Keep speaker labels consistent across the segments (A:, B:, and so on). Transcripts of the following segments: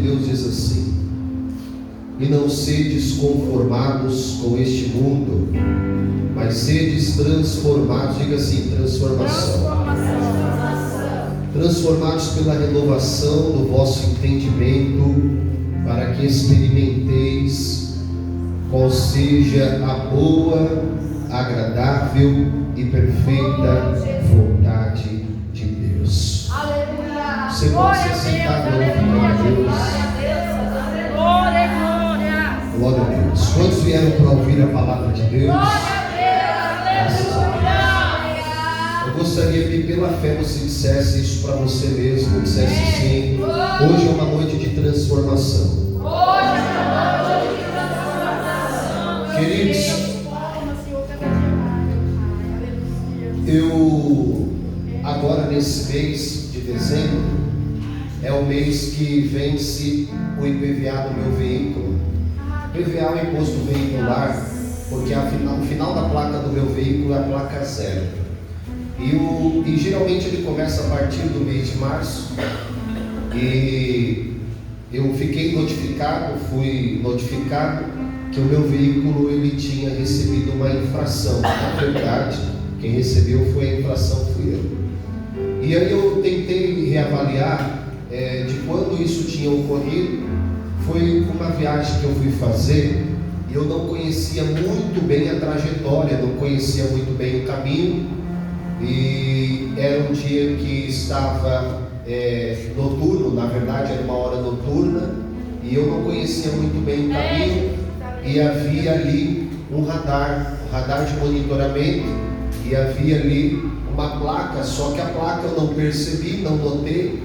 A: Deus diz assim: e não sedes conformados com este mundo, mas sedes transformados. Diga assim: transformação. Transformados pela renovação do vosso entendimento, para que experimenteis qual seja a boa, agradável e perfeita vontade de Deus.
B: Aleluia.
A: Você pode se sentar, glorificar a Deus. Glória a Deus. Quantos vieram para ouvir a palavra de Deus? Graças a Deus. Eu gostaria que pela fé você dissesse isso para você mesmo. Dissesse assim: hoje é uma noite de transformação. Queridos, eu agora nesse mês de dezembro é o mês que vence o IPVA do meu veículo. IPVA é o imposto veicular, porque o final da placa do meu veículo é a placa 0. E geralmente ele começa a partir do mês de março. E eu fui notificado que o meu veículo ele tinha recebido uma infração. Na verdade, quem recebeu foi a infração, fui eu. E aí eu tentei reavaliar de quando isso tinha ocorrido. Foi uma viagem que eu fui fazer e eu não conhecia muito bem a trajetória, não conhecia muito bem o caminho. E era um dia que estava noturno, na verdade era uma hora noturna, e eu não conhecia muito bem o caminho, e havia ali um radar de monitoramento, e havia ali uma placa, só que a placa eu não percebi, não notei,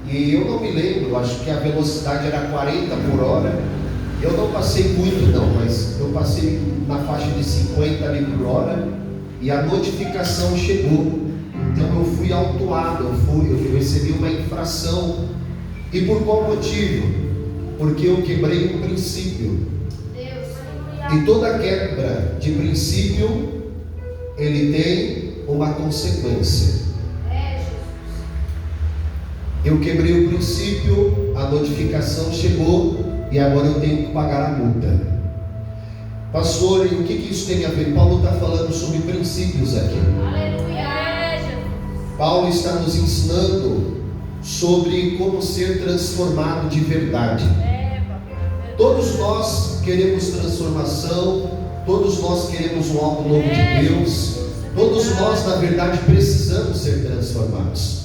A: e eu não me lembro, acho que a velocidade era 40 por hora, eu não passei muito não, mas eu passei na faixa de 50 ali por hora, e a notificação chegou. Então eu fui autuado, eu recebi uma infração. E por qual motivo? Porque eu quebrei um princípio. E toda quebra de princípio, ele tem uma consequência. Eu quebrei o princípio, a notificação chegou e agora eu tenho que pagar a multa. Pastor, e o que isso tem a ver? Paulo está falando sobre princípios aqui. Paulo está nos ensinando sobre como ser transformado de verdade. Todos nós queremos transformação, todos nós queremos um algo novo de Deus, todos nós na verdade precisamos ser transformados.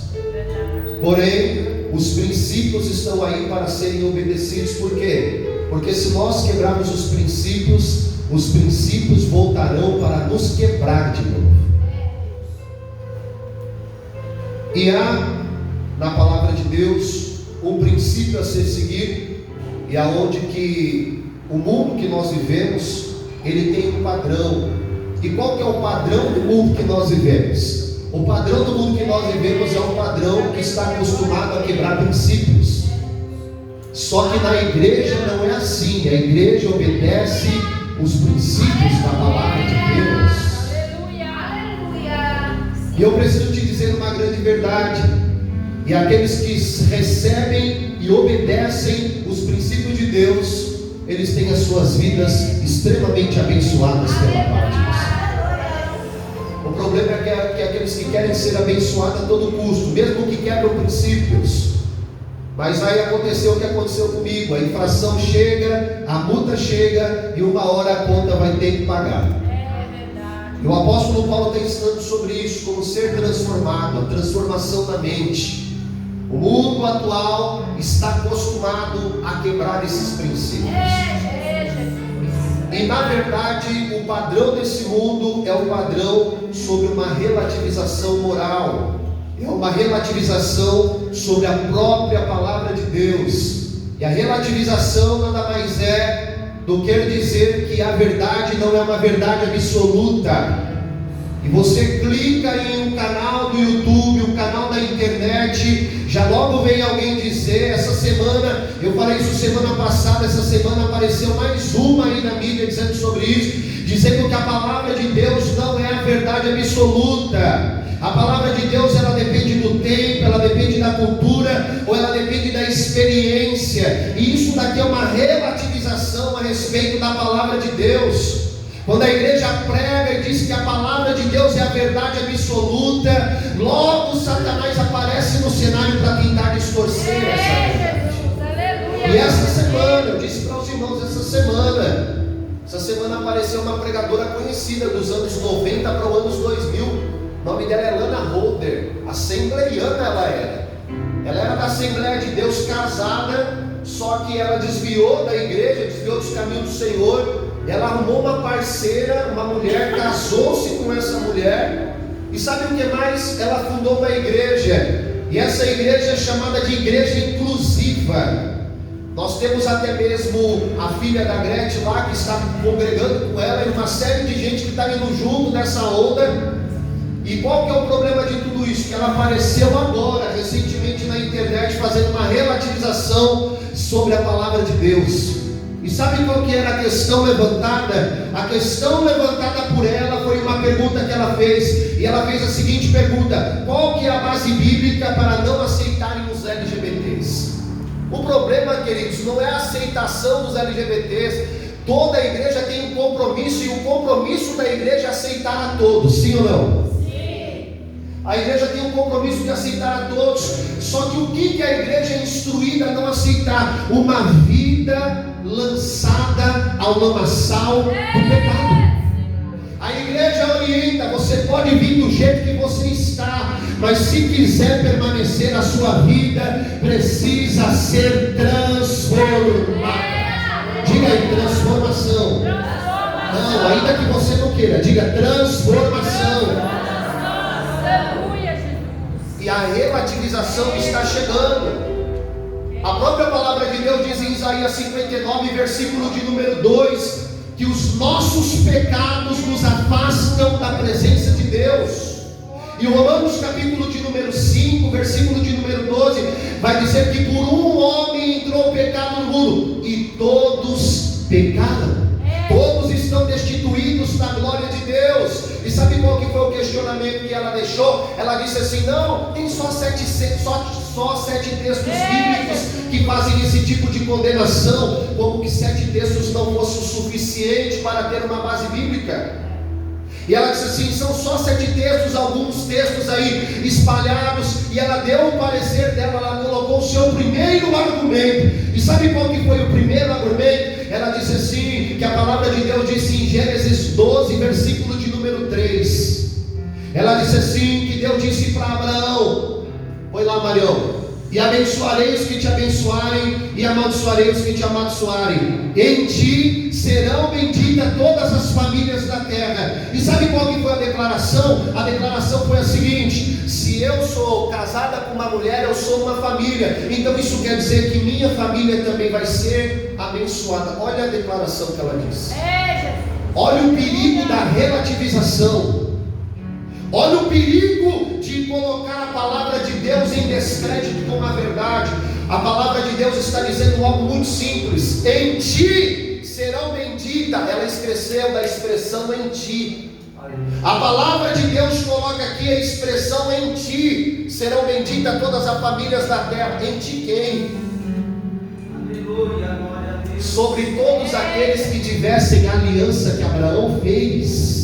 A: Porém, os princípios estão aí para serem obedecidos. Por quê? Porque se nós quebrarmos os princípios voltarão para nos quebrar de novo. E há na palavra de Deus um princípio a ser seguido, e aonde que o mundo que nós vivemos, ele tem um padrão. E qual que é o padrão do mundo que nós vivemos? O padrão do mundo que nós vivemos é um padrão que está acostumado a quebrar princípios. Só que na igreja não é assim. A igreja obedece os princípios da palavra de Deus. E eu preciso te dizer uma grande verdade: e aqueles que recebem e obedecem os princípios de Deus, eles têm as suas vidas extremamente abençoadas pela parte de Deus. O problema é que aqueles que querem ser abençoados a todo custo, mesmo que quebram princípios. Mas aí aconteceu o que aconteceu comigo: a infração chega, a multa chega, e uma hora a conta vai ter que pagar. E o apóstolo Paulo está ensinando sobre isso, como ser transformado, a transformação da mente. O mundo atual está acostumado a quebrar esses princípios. E na verdade, o padrão desse mundo é o padrão sobre uma relativização moral. É uma relativização sobre a própria palavra de Deus. E a relativização nada mais é do que dizer que a verdade não é uma verdade absoluta. E você clica em um canal do YouTube, um canal da internet, já logo vem alguém dizer, essa semana, eu falei isso semana passada, essa semana apareceu mais uma aí na mídia dizendo sobre isso, dizendo que a palavra de Deus não é a verdade absoluta. A palavra de Deus, ela depende do tempo, ela depende da cultura, ou ela depende da experiência. E uma relativização a respeito da palavra de Deus. Quando a igreja prega e diz que a palavra de Deus é a verdade absoluta, logo Satanás aparece no cenário para tentar distorcer essa verdade. E essa semana, eu disse para os irmãos, essa semana apareceu uma pregadora conhecida dos anos 90 para os anos 2000. O nome dela é Lana Holder, assembleiana ela era. Ela era da Assembleia de Deus, casada, só que ela desviou da igreja, desviou dos caminhos do Senhor. Ela arrumou uma parceira, uma mulher, casou-se com essa mulher. E sabe o que mais? Ela fundou uma igreja. E essa igreja é chamada de igreja inclusiva. Nós temos até mesmo a filha da Gretchen lá, que está congregando com ela, e uma série de gente que está indo junto nessa onda. E qual que é o problema de tudo isso? Que ela apareceu agora, recentemente na internet, fazendo uma relativização sobre a palavra de Deus. E sabe qual que era a questão levantada? A questão levantada por ela foi uma pergunta que ela fez. E ela fez a seguinte pergunta: qual que é a base bíblica para não aceitarem os LGBTs? O problema, queridos, não é a aceitação dos LGBTs. Toda a igreja tem um compromisso, e o compromisso da igreja é aceitar a todos, sim ou não? A igreja tem um compromisso de aceitar a todos. Só que o que a igreja é instruída a não aceitar? Uma vida lançada ao lamaçal do pecado. A igreja orienta: você pode vir do jeito que você está, mas se quiser permanecer, a sua vida precisa ser transformada. Diga aí, transformação. Não, ainda que você não queira, diga transformação. E a relativização está chegando. A própria palavra de Deus diz em Isaías 59, versículo de número 2, que os nossos pecados nos afastam da presença de Deus. E Romanos capítulo de número 5, versículo de número 12, vai dizer que por um homem entrou o pecado no mundo, e todos pecaram. Todos estão destituídos da glória de Deus. E sabe qual que foi o questionamento que ela deixou? Ela disse assim: não, tem só sete textos bíblicos que fazem esse tipo de condenação. Como que 7 textos não fossem o suficiente para ter uma base bíblica? E ela disse assim: são só 7 textos, alguns textos aí espalhados. E ela deu o parecer dela, ela colocou o seu primeiro argumento. E sabe qual que foi o primeiro argumento? Ela disse assim, que a palavra de Deus disse em Gênesis 12, versículo de número 3. Ela disse assim, que Deus disse para Abraão: põe lá, Marião: e abençoarei os que te abençoarem, e amaldiçoarei os que te amaldiçoarem. Em ti serão benditas todas as famílias da terra. E sabe qual que foi a declaração? A declaração foi a seguinte: se eu sou casada com uma mulher, eu sou uma família. Então isso quer dizer que minha família também vai ser abençoada. Olha a declaração que ela disse. Olha o perigo da relativização. Olha o perigo de colocar a palavra de Deus em descrédito como a verdade. A palavra de Deus está dizendo algo muito simples: em ti serão benditas. Ela esqueceu da expressão em ti. A palavra de Deus coloca aqui a expressão em ti serão benditas todas as famílias da terra. Em ti quem? Aleluia, glória a Deus. Sobre todos aqueles que tivessem a aliança que Abraão fez.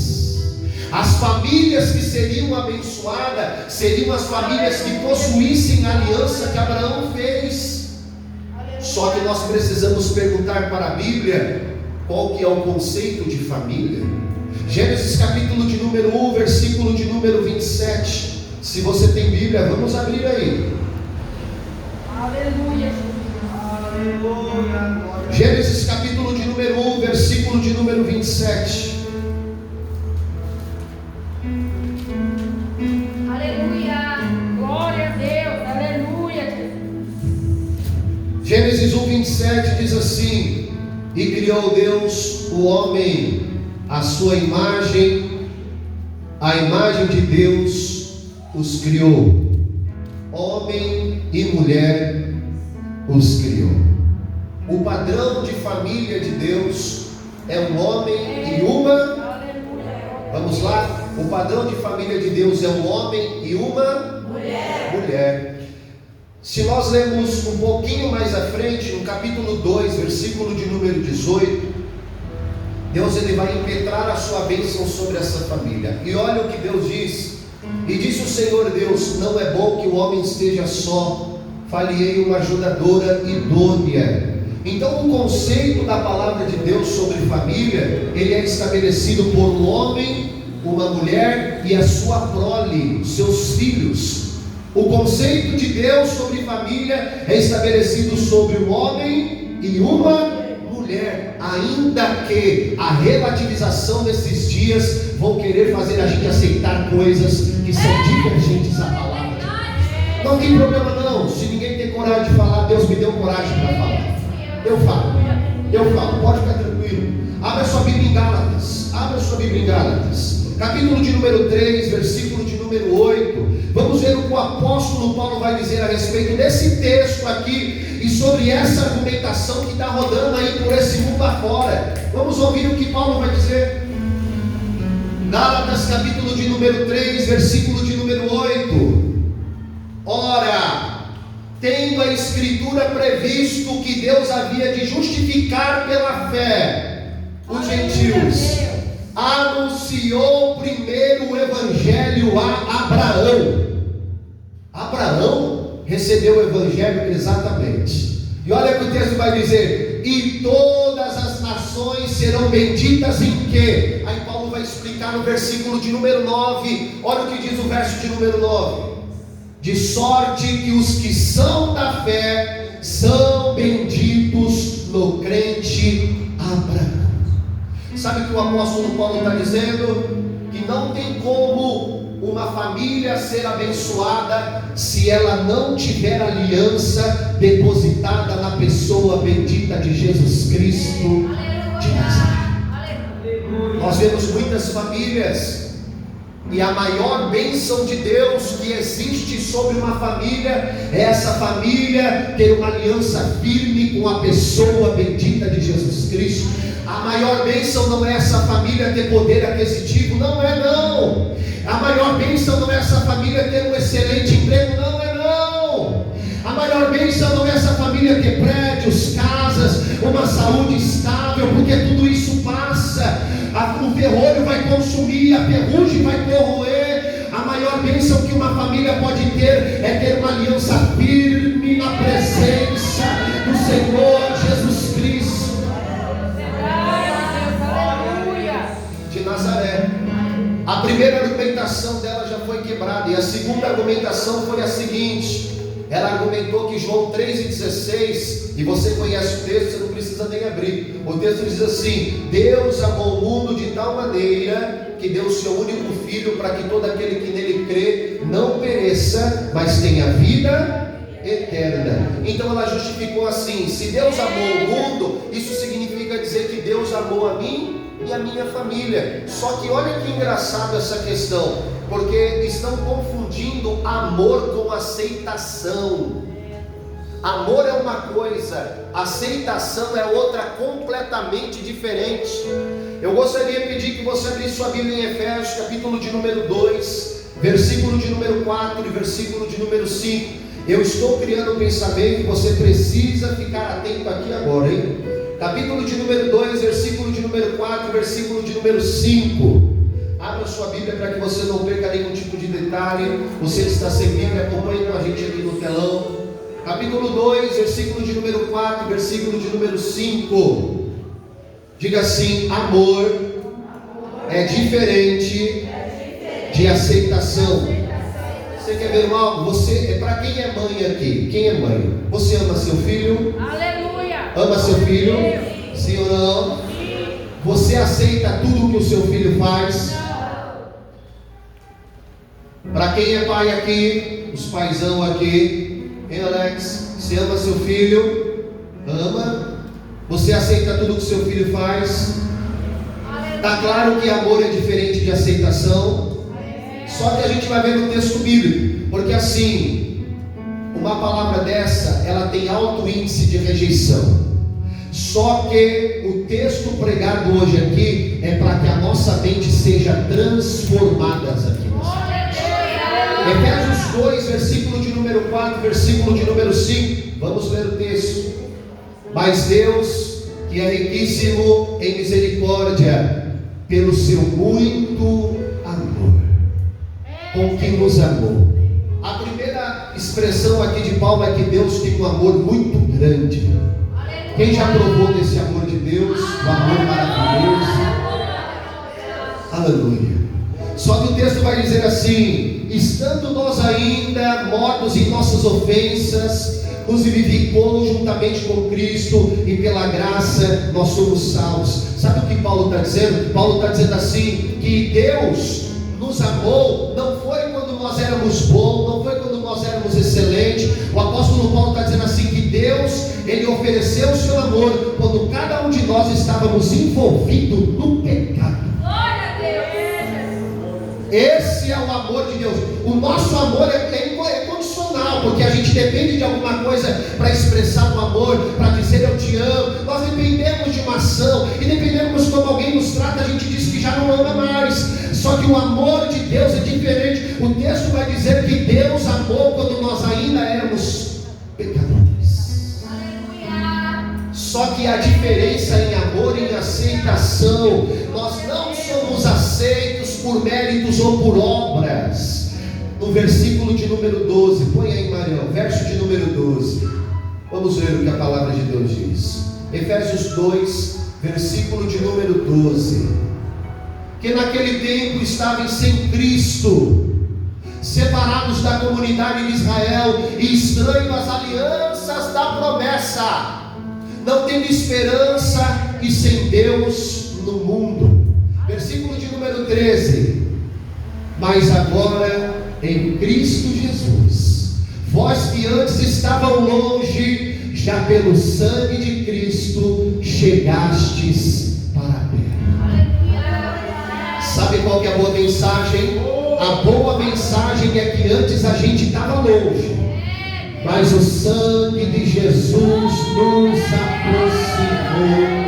A: As famílias que seriam abençoadas seriam as famílias que possuíssem a aliança que Abraão fez. Só que nós precisamos perguntar para a Bíblia qual que é o conceito de família. Gênesis capítulo de número 1, versículo de número 27. Se você tem Bíblia, vamos abrir aí.
B: Aleluia. Aleluia.
A: Gênesis capítulo de número 1, versículo de número 27. Gênesis 1, 27 diz assim: e criou Deus o homem à sua imagem, a imagem de Deus os criou, homem e mulher os criou. O padrão de família de Deus é um homem e uma. Vamos lá? O padrão de família de Deus é um homem e uma mulher. Se nós lermos um pouquinho mais à frente, no capítulo 2, versículo de número 18, Deus ele vai impetrar a sua bênção sobre essa família. E olha o que Deus diz. E disse o Senhor Deus: não é bom que o homem esteja só, far-lhe-ei uma ajudadora idônea. Então o conceito da palavra de Deus sobre família, ele é estabelecido por um homem, uma mulher e a sua prole, os seus filhos. O conceito de Deus sobre família é estabelecido sobre um homem e uma mulher, ainda que a relativização desses dias vão querer fazer a gente aceitar coisas que são divergentes à palavra de Deus. Não tem problema não, se ninguém tem coragem de falar, Deus me deu coragem para falar. Eu falo, pode ficar tranquilo. Abra sua Bíblia em Gálatas, capítulo de número 3, versículo de número 8. Vamos ver o que o apóstolo Paulo vai dizer a respeito desse texto aqui e sobre essa argumentação que está rodando aí por esse mundo afora. Vamos ouvir o que Paulo vai dizer. Gálatas, capítulo de número 3, versículo de número 8. Ora, tendo a Escritura previsto que Deus havia de justificar pela fé os gentios, anunciou primeiro o Evangelho a Abraão. Abraão recebeu o Evangelho exatamente. E olha o que o texto vai dizer: e todas as nações serão benditas em quê? Aí Paulo vai explicar no versículo de número 9. Olha o que diz o verso de número 9: de sorte que os que são da fé são benditos no crente Abraão. Sabe o que o apóstolo Paulo está dizendo? Que não tem como uma família ser abençoada se ela não tiver aliança depositada na pessoa bendita de Jesus Cristo de Nazaré. Nós vemos muitas famílias, e a maior bênção de Deus que existe sobre uma família é essa família ter uma aliança firme com a pessoa bendita de Jesus Cristo. A maior bênção não é essa família ter poder aquisitivo, não é não. A maior bênção não é essa família ter um excelente emprego, não é não. A maior bênção não é essa família ter prédios, casas, uma saúde estável, porque tudo isso passa. O ferrolho vai consumir, a ferrugem vai corroer. A maior bênção que uma família pode ter é ter uma aliança firme na presença do Senhor Jesus Cristo de Nazaré. A primeira argumentação dela já foi quebrada, e a segunda argumentação foi a seguinte. Ela argumentou que João 3,16, e você conhece o texto, você não precisa nem abrir. O texto diz assim: Deus amou o mundo de tal maneira que deu o seu único filho, para que todo aquele que nele crê não pereça, mas tenha vida eterna. Então ela justificou assim: se Deus amou o mundo, isso significa dizer que Deus amou a mim e a minha família. Só que olha que engraçado essa questão, porque estão confundindo amor com aceitação. Amor é uma coisa, aceitação é outra completamente diferente. Eu gostaria de pedir que você abrisse sua Bíblia em Efésios, capítulo de número 2, versículo de número 4 e versículo de número 5. Eu estou criando um pensamento e você precisa ficar atento aqui agora, hein? Capítulo de número 2, versículo de número 4, versículo de número 5. Abra sua Bíblia para que você não perca nenhum tipo de detalhe. Você que está sem Bíblia, acompanhe com a gente aqui no telão. Capítulo 2, versículo de número 4, versículo de número 5. Diga assim: amor é diferente de aceitação. Você quer ver algo? Você, para quem é mãe aqui? Quem é mãe? Você ama seu filho?
B: Aleluia!
A: Ama seu filho? Sim ou não?
B: Sim.
A: Você aceita tudo que o seu filho faz? Para quem é pai aqui, os paizão aqui, hein, Alex? Você ama seu filho? Ama? Você aceita tudo que o seu filho faz? Está claro que amor é diferente de aceitação. Só que a gente vai ver no texto bíblico, porque assim, uma palavra dessa, ela tem alto índice de rejeição. Só que o texto pregado hoje aqui é para que a nossa mente seja transformada aqui nessa mente. Efésios 2, versículo de número 4, versículo de número 5. Vamos ler o texto. Mas Deus, que é riquíssimo em misericórdia, pelo seu muito amor, com que nos amou. A primeira expressão aqui de Paulo é que Deus tem um amor muito grande. Quem já provou desse amor de Deus, o amor maravilhoso? Aleluia. Só que o texto vai dizer assim: estando nós ainda mortos em nossas ofensas, nos vivificou juntamente com Cristo, e pela graça nós somos salvos. Sabe o que Paulo está dizendo? Paulo está dizendo assim, que Deus nos amou, não foi quando nós éramos bons, não foi quando nós éramos excelentes. O apóstolo Paulo está dizendo assim, que Deus, Ele ofereceu o seu amor, quando cada um de nós estávamos envolvidos no pecado. Esse é o amor de Deus. O nosso amor é incondicional, porque a gente depende de alguma coisa para expressar o amor, para dizer eu te amo. Nós dependemos de uma ação, e dependemos como alguém nos trata, a gente diz que já não ama mais. Só que o amor de Deus é diferente. O texto vai dizer que Deus amou quando nós ainda éramos pecadores. Só que a diferença em amor e em aceitação, nós não somos aceitos por méritos ou por obras. No versículo de número 12, põe aí, Marião, verso de número 12. Vamos ver o que a palavra de Deus diz. Efésios 2, versículo de número 12. Que naquele tempo estavam sem Cristo, separados da comunidade de Israel e estranhos às alianças da promessa, não tendo esperança e sem Deus no mundo. Versículo de número 13. Mas agora em Cristo Jesus, vós que antes estavam longe, já pelo sangue de Cristo chegastes para perto. Sabe qual que é a boa mensagem? A boa mensagem é que antes a gente estava longe, mas o sangue de Jesus nos aproximou.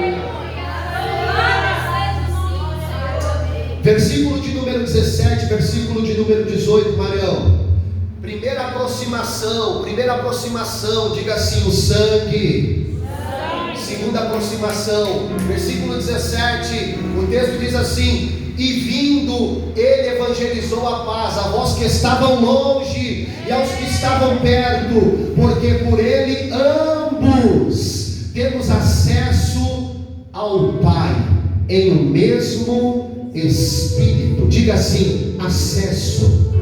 A: Versículo de número 17, versículo de número 18, Marião. Primeira aproximação, diga assim, o sangue. Segunda aproximação, versículo 17, o texto diz assim: e vindo, ele evangelizou a paz a vós que estavam longe e aos que estavam perto, porque por ele ambos temos acesso ao Pai em o mesmo Espírito. Diga assim, acesso.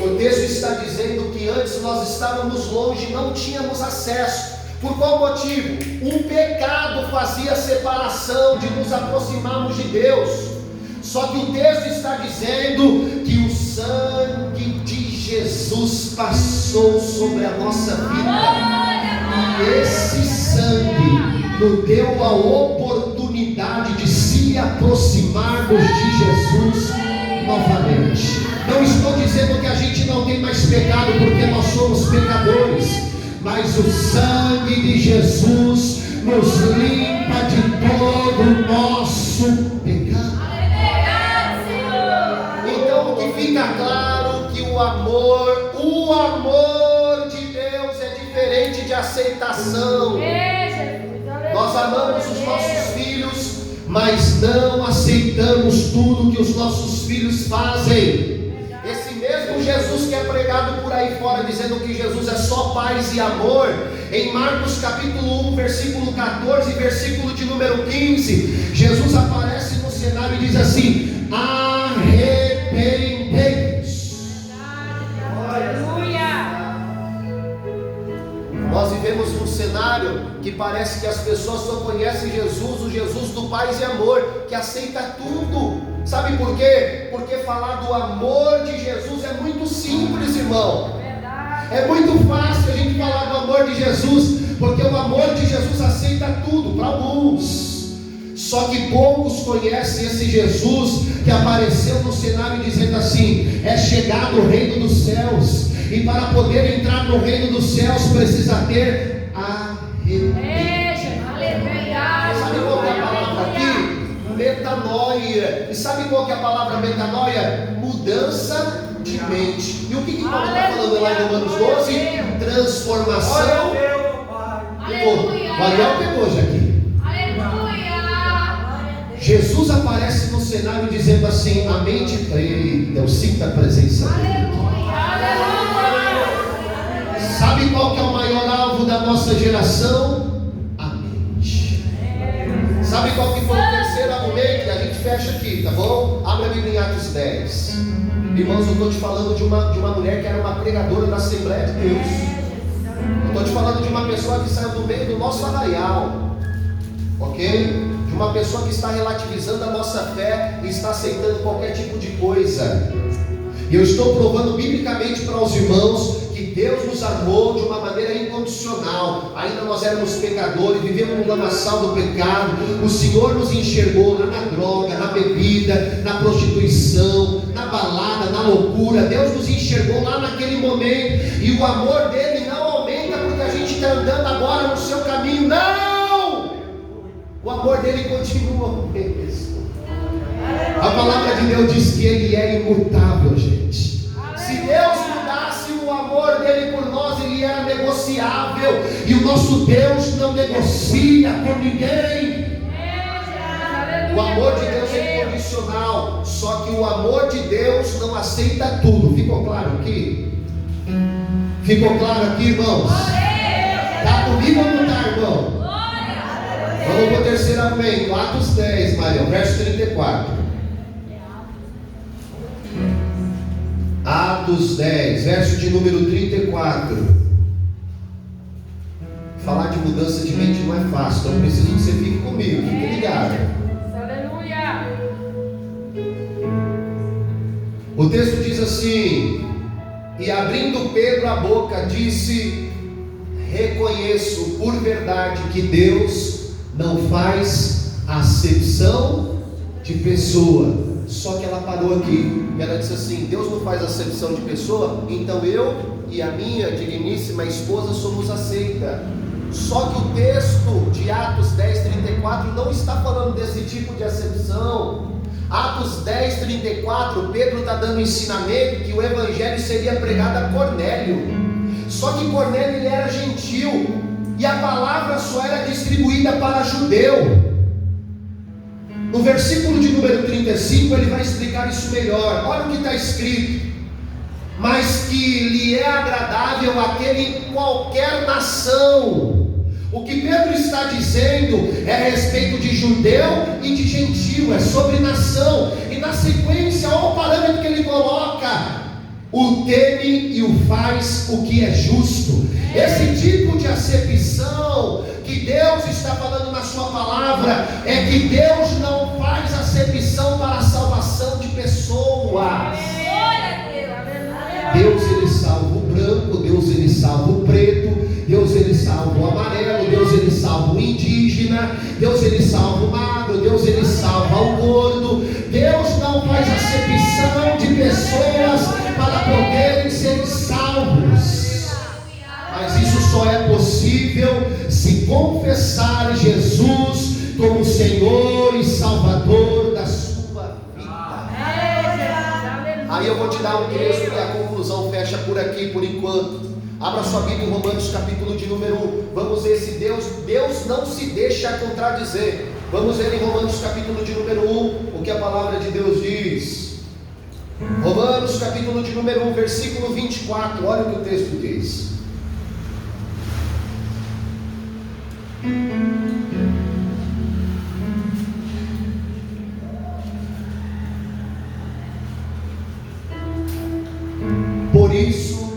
A: O texto está dizendo que antes nós estávamos longe, não tínhamos acesso. Por qual motivo? Um pecado fazia separação de nos aproximarmos de Deus. Só que o texto está dizendo que o sangue de Jesus passou sobre a nossa vida, e esse sangue nos deu a oportunidade de se aproximarmos de Jesus novamente. Não estou dizendo que a gente não tem mais pecado, porque nós somos pecadores, mas o sangue de Jesus nos limpa de todo o nosso pecado. Então, o que fica claro que o amor de Deus é diferente de aceitação. Nós amamos os nossos filhos, mas não aceitamos tudo que os nossos filhos fazem. Esse mesmo Jesus que é pregado por aí fora, dizendo que Jesus é só paz e amor, em Marcos capítulo 1, versículo 14, versículo de número 15, Jesus aparece no cenário e diz assim: arrependei-vos. Nós vivemos num cenário que parece que as pessoas só conhecem Jesus, o Jesus do paz e amor, que aceita tudo. Sabe por quê? Porque falar do amor de Jesus é muito simples, irmão. É muito fácil a gente falar do amor de Jesus, porque o amor de Jesus aceita tudo para alguns. Só que poucos conhecem esse Jesus que apareceu no cenário dizendo assim: é chegado o reino dos céus, e para poder entrar no reino dos céus precisa ter arrependimento. Sabe qual é a palavra aqui? Metanoia. E sabe qual que é a palavra metanoia? Mudança de mente. E o que Paulo está falando lá em Romanos 12? Transformação. O Ariel pegou já aqui. Jesus aparece no cenário dizendo assim: a mente. Eita, eu sinto a presença dele. Sabe qual que é o maior alvo da nossa geração? A mente. Sabe qual que foi o terceiro argumento? E a gente fecha aqui, tá bom? Abre a Bíblia em Atos 10. Irmãos, eu estou te falando de uma mulher que era uma pregadora da Assembleia de Deus. Eu estou te falando de uma pessoa que saiu do meio do nosso arraial, ok? De uma pessoa que está relativizando a nossa fé e está aceitando qualquer tipo de coisa. E eu estou provando biblicamente para os irmãos que Deus nos amou de uma maneira incondicional. Ainda nós éramos pecadores, vivemos no lamaçal do pecado. O Senhor nos enxergou lá na droga, na bebida, na prostituição, na balada, na loucura. Deus nos enxergou lá naquele momento. E o amor dele não aumenta porque a gente está andando agora no seu caminho. Não! O amor dele continua o mesmo. A palavra de Deus diz que ele é imutável, gente. Se Deus mudasse o amor dele por nós, ele era negociável. E o nosso Deus não negocia por ninguém. O amor de Deus é incondicional. Só que o amor de Deus não aceita tudo. Ficou claro aqui? Ficou claro aqui, irmãos? Está comigo ou não está, irmão? Vamos para o terceiro argumento. Atos 10, Maria, verso 34. Atos 10, verso de número 34. Falar de mudança de mente não é fácil, então preciso que você fique comigo, fique ligado.
B: Aleluia.
A: O texto diz assim: e abrindo Pedro a boca, disse: reconheço por verdade que Deus não faz acepção de pessoa. Só que ela parou aqui. Ela disse assim: Deus não faz acepção de pessoa, então eu e a minha digníssima esposa somos aceitas. Só que o texto de Atos 10:34 não está falando desse tipo de acepção. Atos 10:34, Pedro está dando ensinamento que o evangelho seria pregado a Cornélio. Só que Cornélio ele era gentil e a palavra só era distribuída para judeu. No versículo de número 35 ele vai explicar isso melhor. Olha o que está escrito: mas que lhe é agradável aquele em qualquer nação. O que Pedro está dizendo é a respeito de judeu e de gentil, é sobre nação. E na sequência, olha o parâmetro que ele coloca: o teme e o faz o que é justo. Esse tipo de acepção que Deus está falando na sua palavra é que Deus não faz acepção para a salvação de pessoas. Deus ele salva o branco, Deus ele salva o preto, Deus ele salva o amarelo, Deus ele salva o indígena, Deus ele salva o magro, Deus ele salva o gordo. Deus não faz acepção de pessoas para poderem ser salvos. Mas isso só é possível se confessar Jesus como Senhor e Salvador da sua vida. Aí eu vou te dar um texto e a conclusão fecha por aqui por enquanto. Abra sua Bíblia em Romanos capítulo de número 1. Vamos ver se Deus não se deixa contradizer. Vamos ver em Romanos capítulo de número 1 o que a palavra de Deus diz. Romanos capítulo de número 1, versículo 24. Olha o que o texto diz. Por isso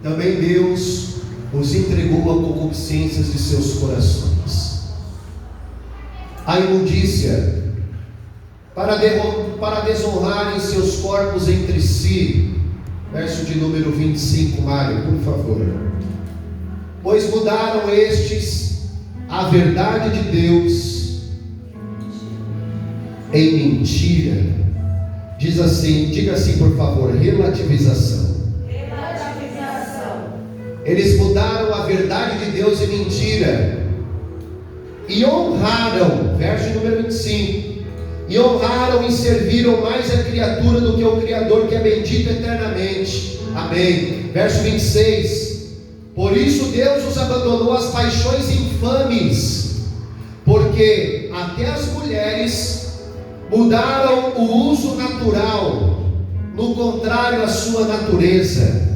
A: também Deus os entregou a concupiscências de seus corações, a imundícia, para desonrarem seus corpos entre si. Verso de número 25, Mário, por favor. Pois mudaram estes a verdade de Deus em mentira. Diz assim, diga assim por favor: relativização. Eles mudaram a verdade de Deus em mentira e honraram, verso número 25, e honraram e serviram mais a criatura do que o Criador, que é bendito eternamente. Amém. Verso 26. Por isso Deus os abandonou às paixões infames, porque até as mulheres mudaram o uso natural, no contrário à sua natureza.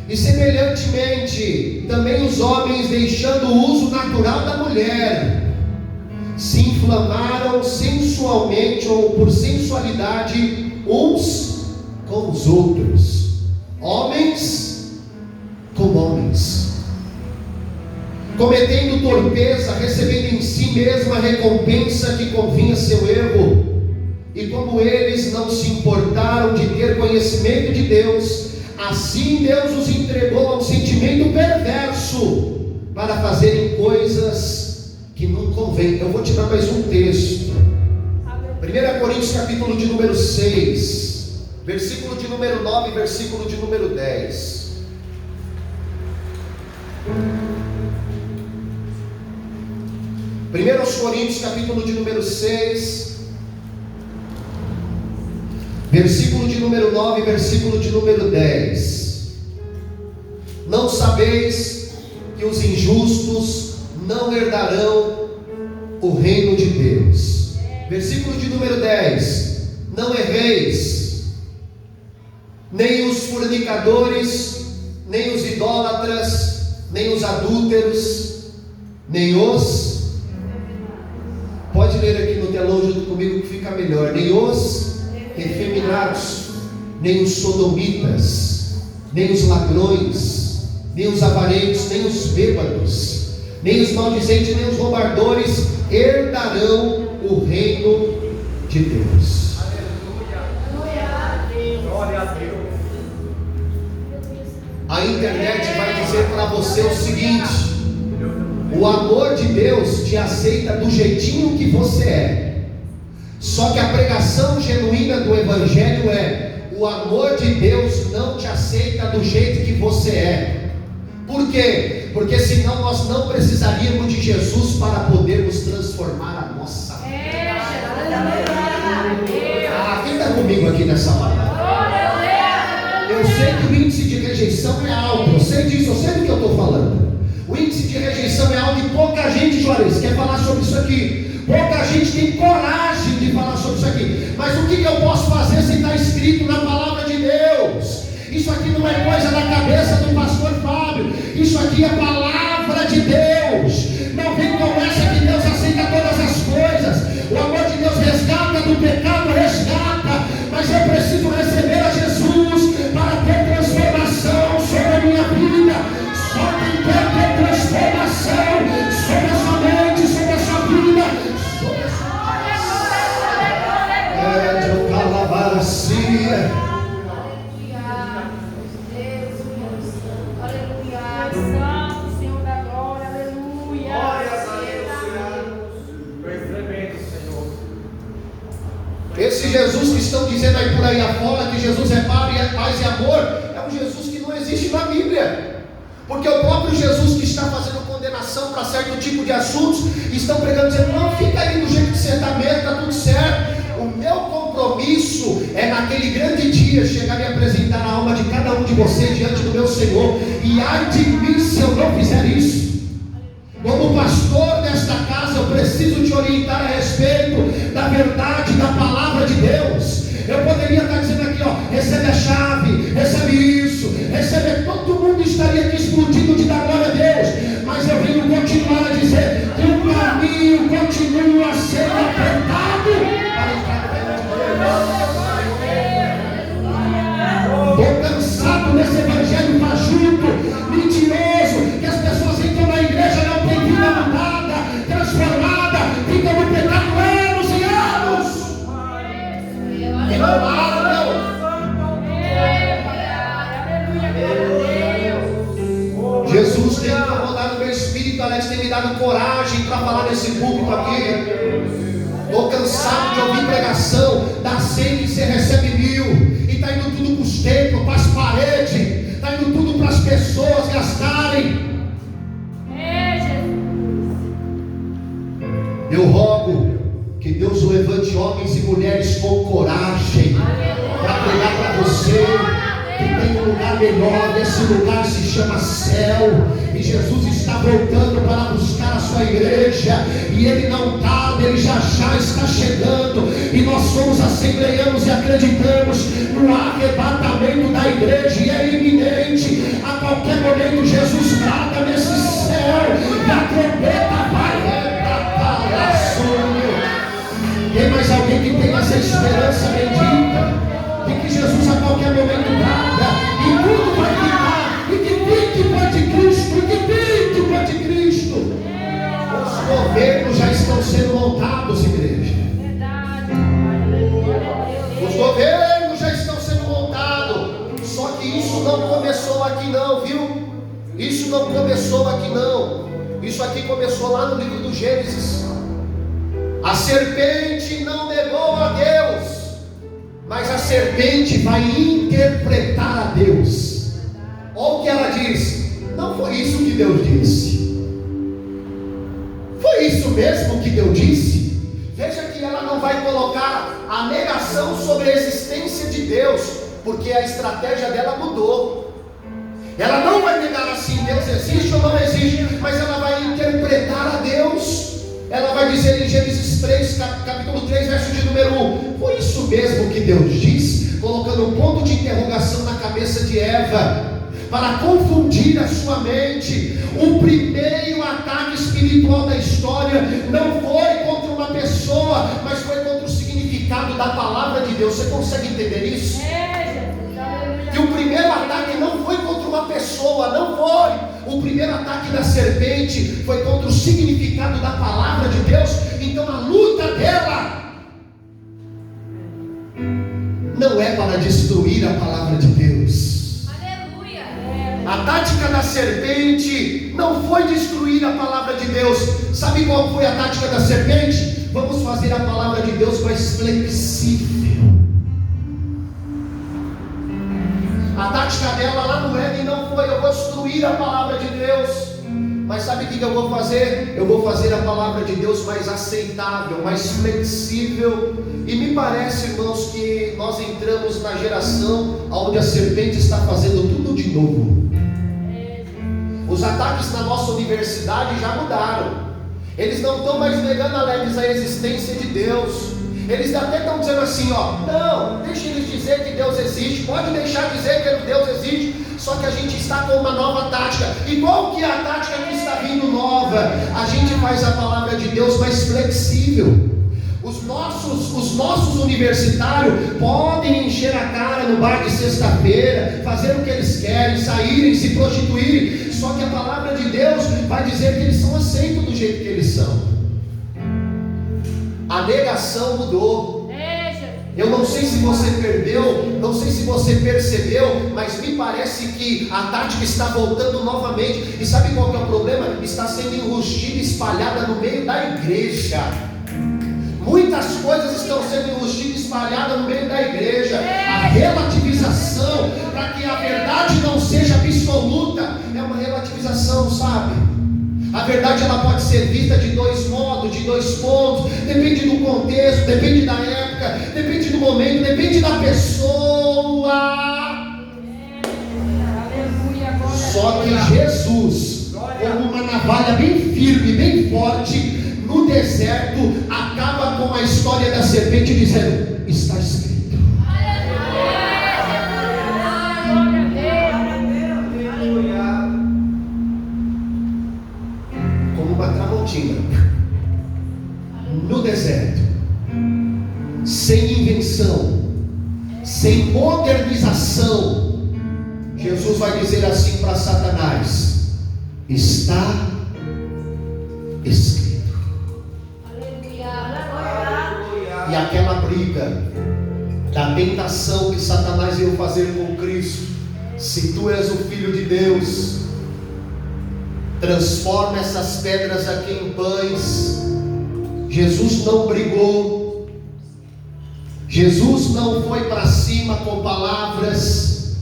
A: E semelhantemente, também os homens, deixando o uso natural da mulher, se inflamaram sensualmente ou por sensualidade uns com os outros, homens com homens, cometendo torpeza, recebendo em si mesmo a recompensa que convinha seu erro. E como eles não se importaram de ter conhecimento de Deus, assim Deus os entregou a um sentimento perverso para fazerem coisas que não convém. Eu vou te dar mais um texto. 1 Coríntios capítulo de número 6, versículo de número 9, versículo de número 10. 1 Coríntios capítulo de número 6, versículo de número 9, versículo de número 10. Não sabeis que os injustos não herdarão o reino de Deus? Versículo de número 10. Não erreis, nem os fornicadores, nem os idólatras, nem os adúlteros, nem os... Pode ler aqui no telão junto comigo que fica melhor. Nem os efeminados, nem os sodomitas, nem os ladrões, nem os avarentos, nem os bêbados, nem os maldizentes, nem os roubadores herdarão o reino de Deus.
B: Aleluia. Glória a Deus.
A: A internet vai dizer para você o seguinte: o amor de Deus te aceita do jeitinho que você é. Só que a pregação genuína do Evangelho é: o amor de Deus não te aceita do jeito que você é. Por quê? Porque senão nós não precisaríamos de Jesus para podermos transformar a nossa vida. Quem está comigo aqui nessa manhã? Eu sei que o índice de rejeição é alto, eu sei disso, eu sei do que eu estou falando. O índice de rejeição é alto e pouca gente, Juarez, quer falar sobre isso aqui. Pouca gente tem coragem de falar sobre isso aqui. Mas o que eu posso fazer se está escrito na palavra de Deus? Isso aqui não é coisa da cabeça do pastor Fábio. Isso aqui é palavra de Deus. Não vem com essa que Deus aceita todas as coisas. O amor de Deus resgata do pecado, resgata. Mas eu preciso receber a Jesus para ter transformação sobre a minha vida. Só quem quer ter transformação sobre a sua mente, sobre a sua vida, sobre a sua vida. Esse Jesus que estão dizendo aí por aí afora que Jesus é paz e amor, é um Jesus que não existe na Bíblia. Porque o próprio Jesus que está fazendo condenação para certo tipo de assuntos, estão pregando dizendo: não, fica aí do jeito que você está mesmo, está tudo certo. O meu compromisso é naquele grande dia chegar e apresentar a alma de cada um de vocês diante do meu Senhor. E ai de mim se eu não fizer isso. Como pastor desta casa, eu preciso te orientar a respeito da verdade, da palavra de Deus. Eu poderia estar dizendo aqui, recebe a chave, recebe isso, recebe, todo mundo estaria aqui explodindo de dar glória a Deus. Mas eu venho continuar a dizer que o caminho continua sendo apertado para entrar no reino de Deus. Estou cansado desse evangelho fajuto, mentiroso, que as pessoas entram na igreja e não têm vida mudada, transformada, ficam no pecado anos e anos. E não param. Jesus tem incomodado o meu espírito, Alex tem me dado coragem para falar nesse púlpito aqui. Estou cansado de ouvir pregação, dá 100 que você recebe 1000, e está indo tudo para os templos, para as paredes, está indo tudo para as pessoas gastarem. Eu rogo que Deus levante homens e mulheres lugar melhor, esse lugar se chama céu, e Jesus está voltando para buscar a sua igreja, e Ele não tarda, Ele já está chegando, e nós somos assembleianos e acreditamos no arrebatamento da igreja, e é iminente. A qualquer momento Jesus trata nesse céu, e a trombeta vai arrebatar o sonho. Tem mais alguém que tem essa esperança bendita? De que Jesus a qualquer momento trata, e tudo vai ficar, e que fique o anticristo, e que fique o anticristo. Os governos já estão sendo montados, igreja. Os governos já estão sendo montados. Só que isso não começou aqui não, viu? Isso não começou aqui não. Isso aqui começou lá no livro do Gênesis. A serpente não negou a Deus, mas a serpente vai interpretar a Deus. Olha o que ela diz: não foi isso que Deus disse. Foi isso mesmo que Deus disse? Veja que ela não vai colocar a negação sobre a existência de Deus, porque a estratégia dela mudou. Ela não vai negar assim, Deus existe ou não existe, mas ela vai interpretar a Deus. Ela vai dizer em Gênesis 3, capítulo 3, verso de número 1: foi isso mesmo que Deus disse? Colocando um ponto de interrogação na cabeça de Eva, para confundir a sua mente. O primeiro ataque espiritual da história não foi contra uma pessoa, mas foi contra o significado da palavra de Deus. Você consegue entender isso? Que o primeiro ataque não foi contra uma pessoa, não foi. O primeiro ataque da serpente foi contra o significado da palavra de Deus. Então a luta dela não é para destruir a palavra de Deus.
B: Aleluia.
A: A tática da serpente não foi destruir a palavra de Deus. Sabe qual foi a tática da serpente? Vamos fazer a palavra de Deus mais flexível. A tática dela lá no Éden não foi: eu vou destruir a palavra de Deus. Mas sabe o que eu vou fazer? Eu vou fazer a palavra de Deus mais aceitável, mais flexível. E me parece, irmãos, que nós entramos na geração onde a serpente está fazendo tudo de novo. Os ataques na nossa universidade já mudaram. Eles não estão mais negando a existência de Deus. Eles até estão dizendo assim, não, deixa eles dizer que Deus existe, pode deixar dizer que Deus existe, só que a gente está com uma nova tática. E qual que é a tática que está vindo nova? A gente faz a palavra de Deus mais flexível. Os nossos universitários podem encher a cara no bar de sexta-feira, fazer o que eles querem, saírem, se prostituírem, só que a palavra de Deus vai dizer que eles são aceitos do jeito que eles são. A negação mudou. Eu não sei se você perdeu, não sei se você percebeu, mas me parece que a tática está voltando novamente. E sabe qual que é o problema? Está sendo enrustida, espalhada no meio da igreja. Muitas coisas estão sendo enrustidas, espalhadas no meio da igreja. A relativização, para que a verdade não seja absoluta, é uma relativização, sabe? A verdade ela pode ser vista de dois modos, de dois pontos, depende do contexto, depende da época, depende do momento, depende da pessoa. Só que Jesus, como uma navalha bem firme, bem forte, no deserto, acaba com a história da serpente dizendo: está escrito. No deserto, sem invenção, sem modernização, Jesus vai dizer assim para Satanás: está escrito. E aquela briga da tentação que Satanás ia fazer com Cristo: se tu és o Filho de Deus, transforma essas pedras aqui em pães. Jesus não brigou, Jesus não foi para cima com palavras.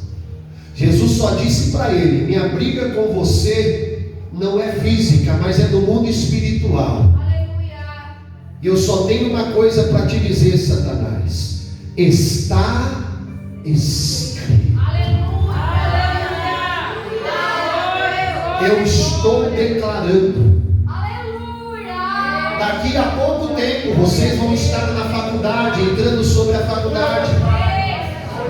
A: Jesus só disse para ele: minha briga com você não é física, mas é do mundo espiritual. Aleluia. E eu só tenho uma coisa para te dizer, Satanás: está escrito. Aleluia. Eu estou declarando.
B: Aleluia.
A: Daqui a pouco tempo vocês vão estar na faculdade, entrando sobre a faculdade.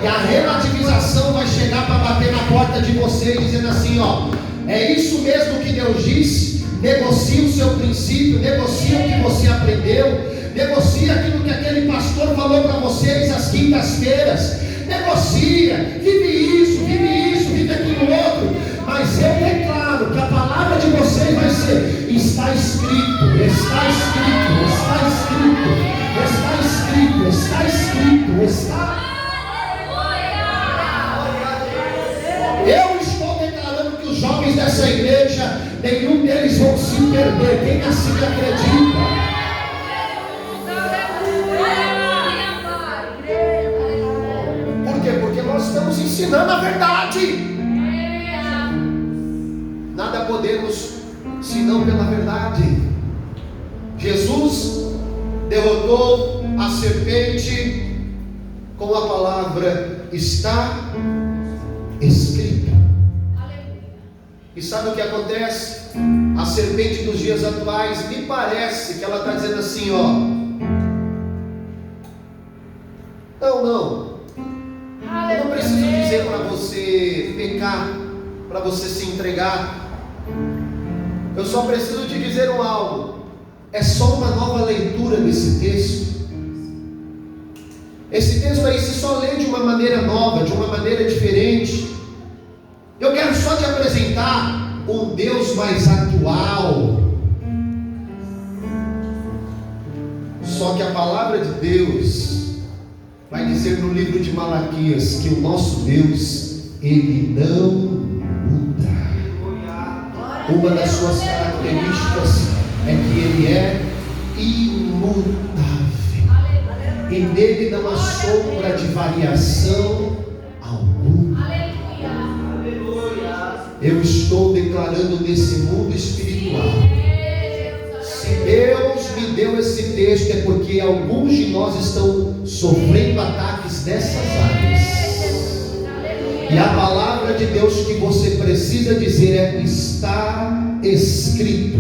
A: E a relativização vai chegar para bater na porta de vocês, dizendo assim, ó, é isso mesmo que Deus disse. Negocie o seu princípio, negocie o que você aprendeu, negocie aquilo que aquele pastor falou para vocês às quintas-feiras. Negocia, vive aquilo outro. Mas eu declaro que a palavra de vocês vai ser: está escrito, está escrito, está escrito, está escrito, está escrito, está. Eu estou declarando que os jovens dessa igreja, nenhum deles vão se perder. Quem assim acredita? Por quê? Porque nós estamos ensinando a verdade. Nada podemos senão pela verdade. Jesus derrotou a serpente com a palavra: está escrito. E sabe o que acontece? A serpente dos dias atuais, me parece que ela está dizendo assim, ó: não, eu não preciso dizer para você pecar, para você se entregar. Eu só preciso te dizer algo. É só uma nova leitura desse texto. Esse texto aí, se só lê de uma maneira nova, de uma maneira diferente. Eu quero só te apresentar um Deus mais atual. Só que a palavra de Deus vai dizer no livro de Malaquias que o nosso Deus, Ele não muda. Uma das suas características é que Ele é imutável. E nele não há sombra de variação alguma. Eu estou declarando nesse mundo espiritual. Se Deus me deu esse texto, é porque alguns de nós estão sofrendo ataques dessas áreas. E a palavra de Deus que você precisa dizer é: está escrito.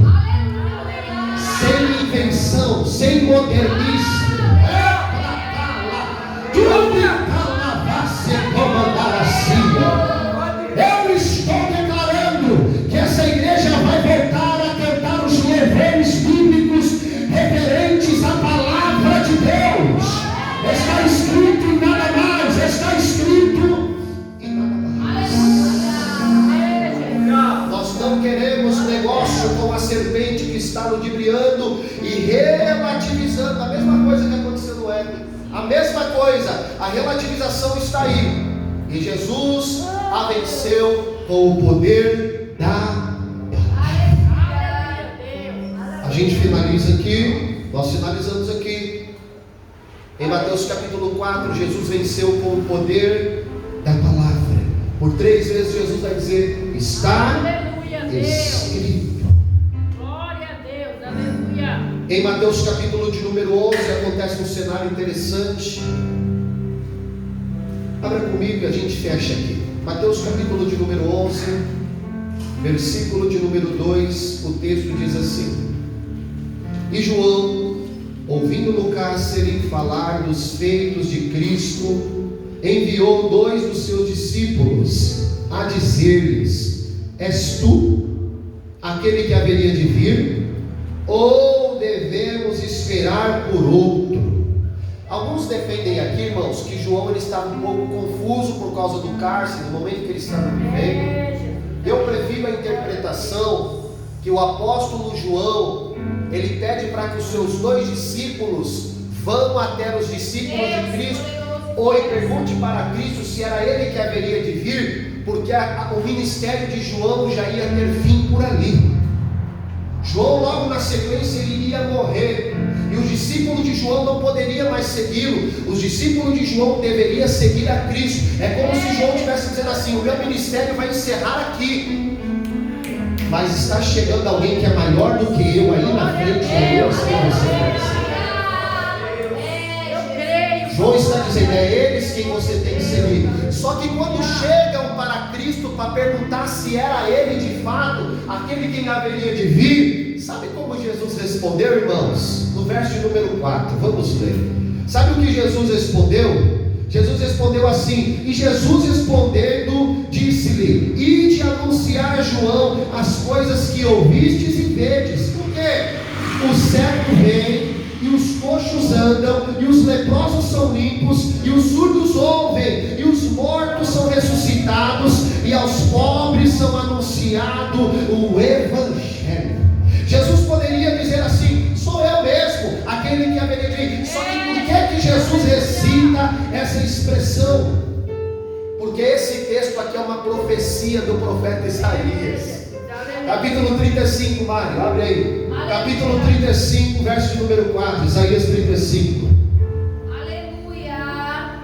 A: Sem invenção, sem modernismo. Eu estou declarando que essa igreja vai voltar a cantar os louvores bíblicos referentes à palavra de Deus. Está escrito e nada mais. Está escrito e nada mais. Nós não queremos negócio com a serpente que está ludibriando e relativizando. A mesma coisa que aconteceu no Éden. A mesma coisa. A relativização está aí. E Jesus a venceu com o poder da palavra. A gente finaliza aqui. Nós finalizamos aqui. Em Mateus capítulo 4, Jesus venceu com o poder da palavra. Por 3 vezes Jesus vai dizer: está escrito.
B: Glória a Deus, aleluia.
A: Em Mateus capítulo de número 11 acontece um cenário interessante. Abra comigo e a gente fecha aqui. Mateus capítulo de número 11, versículo de número 2, o texto diz assim: E João, ouvindo no cárcere falar dos feitos de Cristo, enviou 2 dos seus discípulos a dizer-lhes: És tu aquele que haveria de vir, ou devemos esperar por outro? Alguns defendem aqui, irmãos, que João ele estava um pouco confuso por causa do cárcere, no momento que ele estava vivendo. Eu prefiro a interpretação que o apóstolo João, ele pede para que os seus 2 discípulos vão até os discípulos de Cristo, ou pergunte para Cristo se era ele que haveria de vir, porque o ministério de João já ia ter fim por ali. João logo na sequência ele iria morrer, e os discípulos de João não poderiam mais segui-lo. Os discípulos de João deveriam seguir a Cristo. É como se João estivesse dizendo assim: o meu ministério vai encerrar aqui, mas está chegando alguém que é maior do que eu aí na frente. João está dizendo: é eles quem você tem que seguir. Só que quando chegam para Cristo para perguntar se era ele de fato, aquele quem haveria de vir. Sabe como Jesus respondeu, irmãos? No verso número 4, vamos ler. Sabe o que Jesus respondeu? Jesus respondeu assim: e Jesus respondendo, disse-lhe: ide anunciar a João as coisas que ouvistes e vedes. Por quê? O cego vem, e os coxos andam, e os leprosos são limpos, e os surdos ouvem, e os mortos são ressuscitados, e aos pobres são anunciado o Evangelho. Jesus poderia dizer assim: sou eu mesmo, aquele que haveria de vir. Só que por que Jesus recita essa expressão? Porque esse texto aqui é uma profecia do profeta Isaías. Capítulo 35, Mário, abre aí. Capítulo 35, verso número 4, Isaías 35.
B: Aleluia.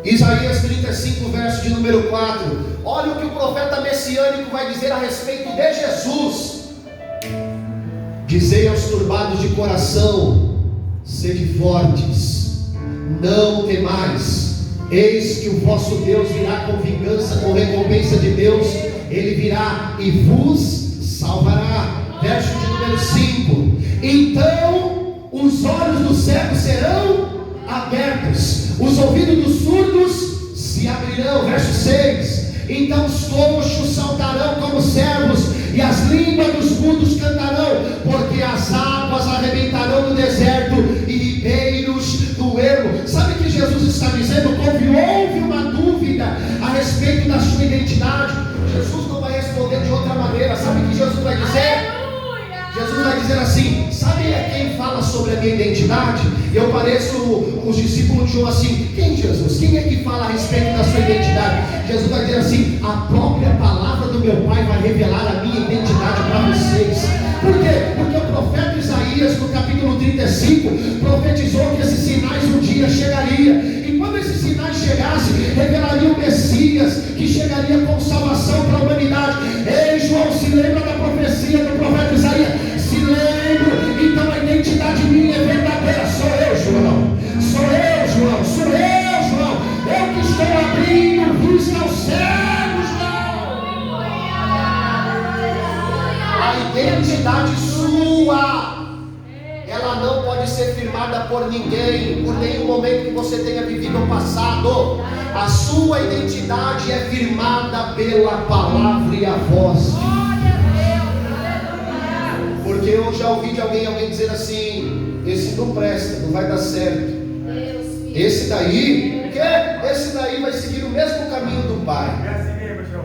A: Isaías 35, verso de número 4. Olha o que o profeta messiânico vai dizer a respeito de Jesus. Dizei aos turbados de coração: sede fortes, não temais. Eis que o vosso Deus virá com vingança, com recompensa de Deus. Ele virá e vos salvará. Verso de número 5. Então os olhos dos cegos serão abertos, os ouvidos dos surdos se abrirão. Verso 6. Então os coxos saltarão como servos, e as línguas dos mudos cantarão, porque as águas arrebentarão no deserto, e ribeiros do ermo. Sabe o que Jesus está dizendo? Houve uma dúvida a respeito da sua identidade. Jesus não vai responder de outra maneira. Sabe o que Jesus vai dizer? Jesus vai dizer assim: sabe quem fala sobre a minha identidade? Eu pareço os discípulos de João assim: quem, Jesus? Quem é que fala a respeito da sua identidade? Jesus vai dizer assim: a própria palavra do meu Pai vai revelar a minha identidade para vocês. Por quê? Porque o profeta Isaías, no capítulo 35, profetizou que esses sinais um dia chegariam. E quando esses sinais chegassem, revelariam o Messias, que chegaria com salvação para a humanidade. Ei, João, se lembra da profecia do profeta Isaías? Se lembra? Então a identidade minha é verdadeira. Sou eu, João. Sou eu, João. Sou eu, João. Eu que estou abrindo vista aos cegos, João. A identidade sua, ela não pode ser firmada por ninguém, por nenhum momento que você tenha vivido no passado. A sua identidade é firmada pela palavra e a voz. Porque eu já ouvi de alguém dizer assim: esse não presta, não vai dar certo. Esse daí, esse daí vai seguir o mesmo caminho do pai,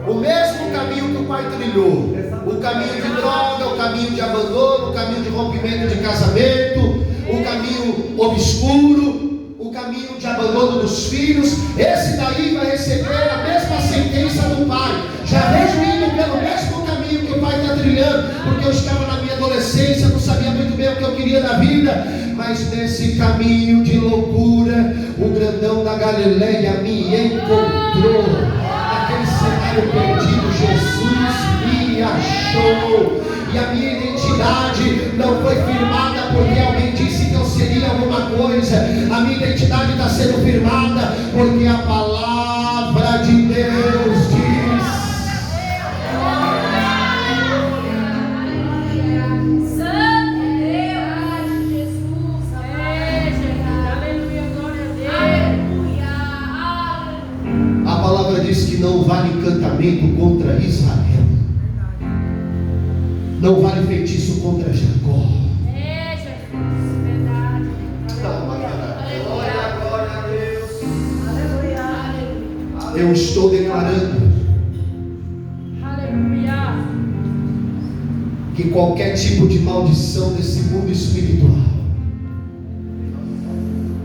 A: o mesmo caminho que o pai trilhou, o caminho de droga, o caminho de abandono, o caminho de rompimento de casamento, o caminho obscuro, o caminho de abandono dos filhos. Esse daí vai receber a mesma sentença do pai. Já vejo indo pelo mesmo caminho que o pai está trilhando, porque eu estava na minha adolescência, não sabia muito bem o que eu queria da vida, mas nesse caminho de loucura, o grandão da Galileia me encontrou. Naquele cenário perdido, Jesus me achou. E a minha identidade não foi firmada porque alguém disse que eu seria alguma coisa. A minha identidade está sendo firmada porque a palavra de Deus diz. A palavra diz que não vale encantamento contra Israel, não vale feitiço contra Jacó.
B: É, Jesus, verdade.
A: Glória a Deus. Aleluia. Eu estou declarando que qualquer tipo de maldição desse mundo espiritual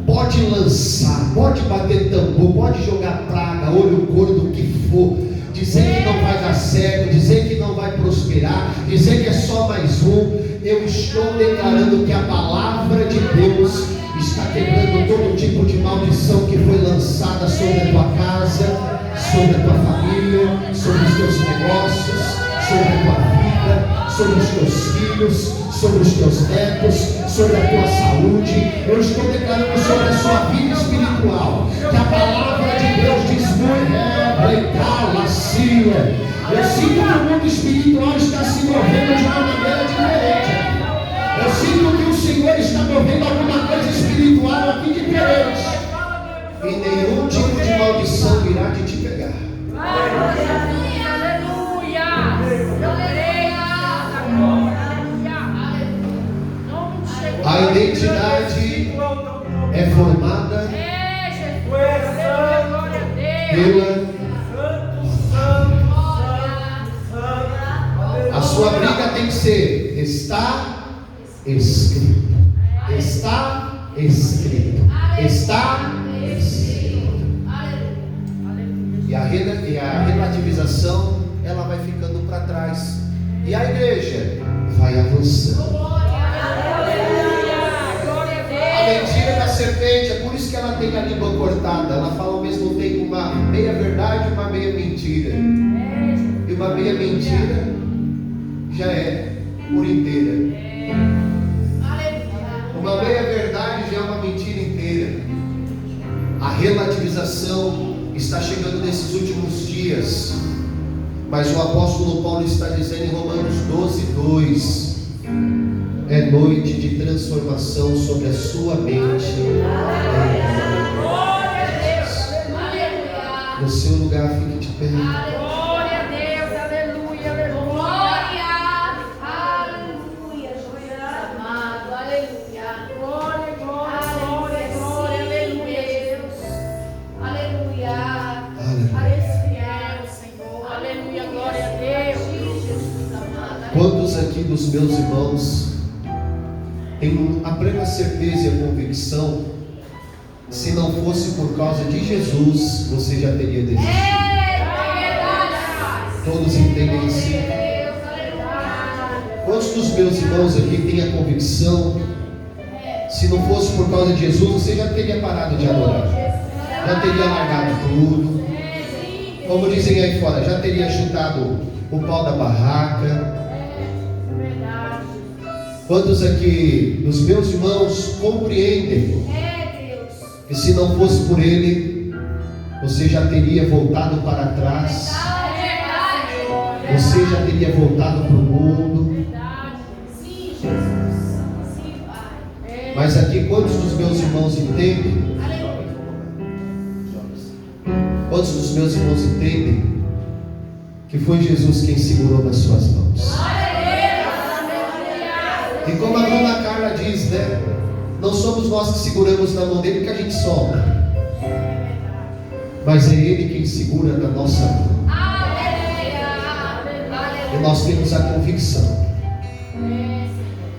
A: pode lançar, pode bater tambor, pode jogar praga, olho gordo, o que for, dizer que não vai dar certo, dizer que não vai prosperar, dizer que é só mais um. Eu estou declarando que a palavra de Deus está quebrando todo tipo de maldição que foi lançada sobre a tua casa, sobre a tua família, sobre os teus negócios, sobre a tua vida, sobre os teus filhos, sobre os teus netos, sobre a tua saúde. Eu estou declarando sobre a sua vida espiritual que a palavra de Deus diz: mulher, recala, dia. Eu sinto que o mundo espiritual está se movendo de uma maneira diferente. Eu sinto que o Senhor está movendo alguma coisa espiritual aqui diferente. E nenhum tipo de maldição irá de te pegar. A identidade é formada pela... A sua briga tem que ser: está escrito. Está escrito. Está escrito. E a relativização, ela vai ficando para trás. E a igreja vai avançando. A mentira da serpente, é por isso que ela tem a língua cortada. Ela fala ao mesmo tempo uma meia verdade e uma meia mentira. E uma meia mentira já é por inteira. Uma meia verdade já é uma mentira inteira. A relativização está chegando nesses últimos dias. Mas o apóstolo Paulo está dizendo em Romanos 12:2: é noite de transformação sobre a sua mente. No seu lugar, fique de pé.
B: Glória a Deus, aleluia, aleluia. Aleluia, amado, aleluia. Glória, glória, glória, glória, aleluia, Deus. Aleluia. Aleluia, Senhor. Aleluia, glória a Deus.
A: Quantos aqui dos meus irmãos têm a plena certeza e a convicção, se não fosse por causa de Jesus, você já teria desistido? Todos entendem isso? Quantos dos meus irmãos aqui têm a convicção, se não fosse por causa de Jesus, você já teria parado de adorar, já teria largado tudo, como dizem aí fora, já teria chutado o pau da barraca? Quantos aqui dos meus irmãos compreendem que se não fosse por Ele, você já teria voltado para trás, você já teria voltado para o mundo? Mas aqui, quantos dos meus irmãos entendem? Quantos dos meus irmãos entendem que foi Jesus quem segurou nas suas mãos? E como a dona Carla diz, né? Não somos nós que seguramos na mão dele que a gente solta, mas é ele quem segura na nossa mão. E nós temos a convicção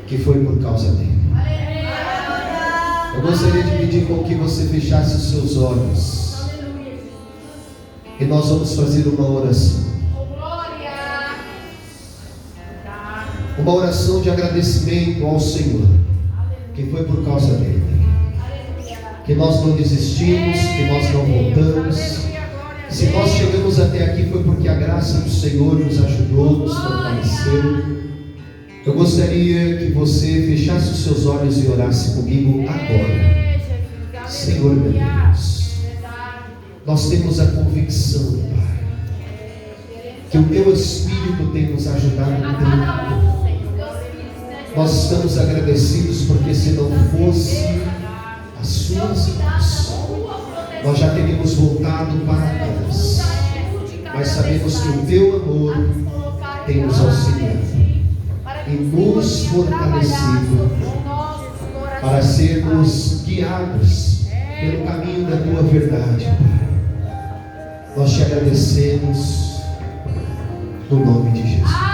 A: que foi por causa dele. Eu gostaria de pedir com que você fechasse os seus olhos, e nós vamos fazer uma oração. Uma oração de agradecimento ao Senhor, que foi por causa dele, que nós não desistimos, que nós não voltamos. Se nós chegamos até aqui foi porque a graça do Senhor nos ajudou, nos fortaleceu. Eu gostaria que você fechasse os seus olhos e orasse comigo agora. Senhor meu Deus, nós temos a convicção, Pai, que o Teu Espírito tem nos ajudado muito. Nós estamos agradecidos porque se não fosse as suas mãos, nós já teríamos voltado para trás. Mas sabemos que o Teu amor tem nos auxiliado e nos fortalecido para sermos guiados pelo caminho da Tua verdade, Pai. Nós te agradecemos no nome de Jesus.